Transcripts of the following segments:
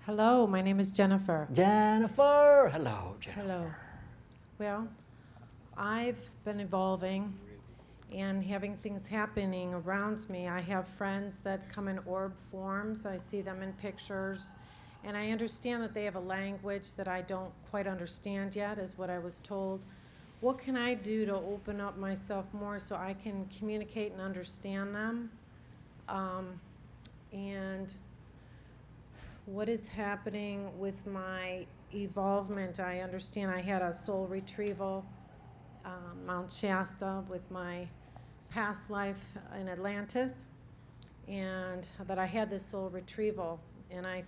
Hello, my name is Jennifer. Jennifer! Hello, Jennifer. Hello. Well, I've been evolving and having things happening around me. I have friends that come in orb forms. I see them in pictures. And I understand that they have a language that I don't quite understand yet, is what I was told. What can I do to open up myself more so I can communicate and understand them? And what is happening with my evolvement? I understand I had a soul retrieval, Mount Shasta, with my past life in Atlantis, and that I had this soul retrieval, and I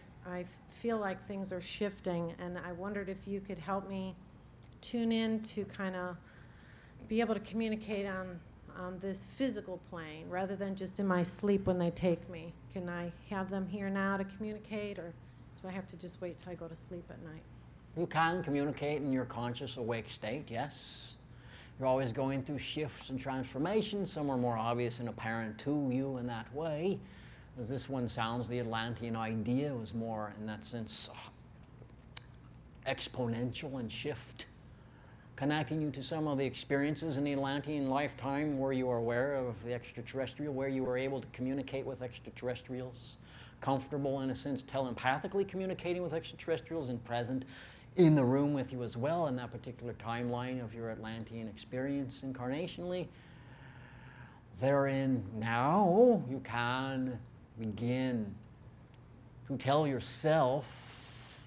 feel like things are shifting, and I wondered if you could help me tune in to kind of be able to communicate on this physical plane rather than just in my sleep when they take me. Can I have them here now to communicate, or do I have to just wait till I go to sleep at night? You can communicate in your conscious awake state, yes. You're always going through shifts and transformations. Some are more obvious and apparent to you in that way. As this one sounds, the Atlantean idea was more, in that sense, exponential and shift, connecting you to some of the experiences in the Atlantean lifetime where you are aware of the extraterrestrial, where you were able to communicate with extraterrestrials, comfortable, in a sense, telepathically communicating with extraterrestrials and present in the room with you as well in that particular timeline of your Atlantean experience incarnationally. Therein now you can begin to tell yourself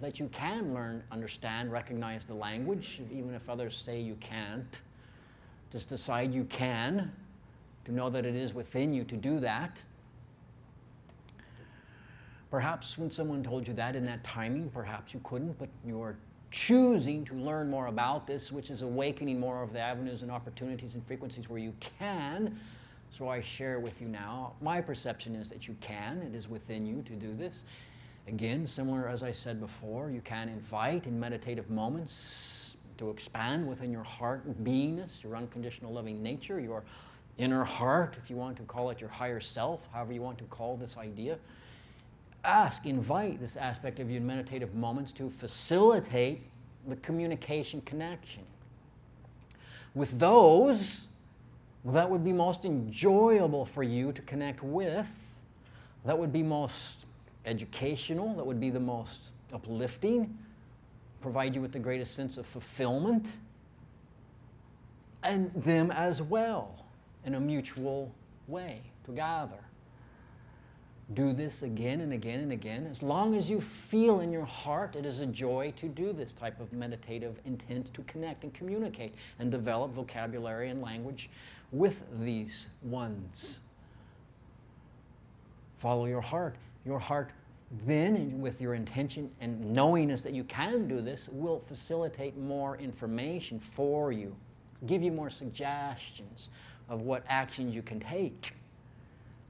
that you can learn, understand, recognize the language, even if others say you can't. Just decide you can, to know that it is within you to do that. Perhaps when someone told you that in that timing, perhaps you couldn't, but you're choosing to learn more about this, which is awakening more of the avenues and opportunities and frequencies where you can. So I share with you now, my perception is that you can. It is within you to do this. Again, similar as I said before, you can invite in meditative moments to expand within your heart beingness, your unconditional loving nature, your inner heart, if you want to call it your higher self, however you want to call this idea. Ask, invite this aspect of you in meditative moments to facilitate the communication connection with those that would be most enjoyable for you to connect with, that would be most educational, that would be the most uplifting, provide you with the greatest sense of fulfillment, and them as well in a mutual way together. Do this again and again and again. As long as you feel in your heart it is a joy to do this type of meditative intent to connect and communicate and develop vocabulary and language with these ones. Follow your heart. Your heart then, with your intention and knowingness that you can do this, will facilitate more information for you, give you more suggestions of what actions you can take.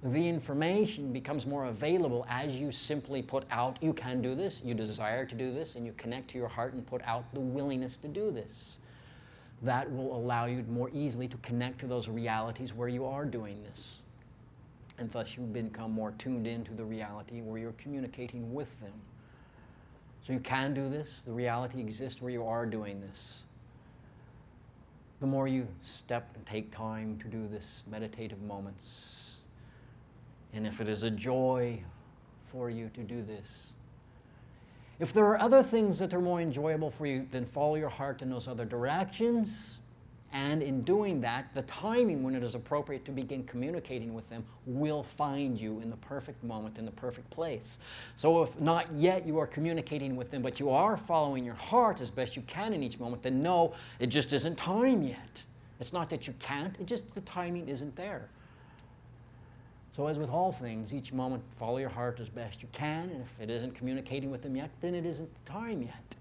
The information becomes more available as you simply put out, you can do this, you desire to do this, and you connect to your heart and put out the willingness to do this. That will allow you more easily to connect to those realities where you are doing this. And thus you become more tuned into the reality where you're communicating with them. So you can do this. The reality exists where you are doing this. The more you step and take time to do this meditative moments, and if it is a joy for you to do this, if there are other things that are more enjoyable for you, then follow your heart in those other directions. And in doing that, the timing when it is appropriate to begin communicating with them will find you in the perfect moment, in the perfect place. So if not yet you are communicating with them, but you are following your heart as best you can in each moment, then no, it just isn't time yet. It's not that you can't, it just the timing isn't there. So as with all things, each moment follow your heart as best you can, and if it isn't communicating with them yet, then it isn't the time yet.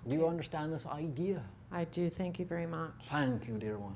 Do you understand this idea? I do. Thank you very much. Thank you, dear one.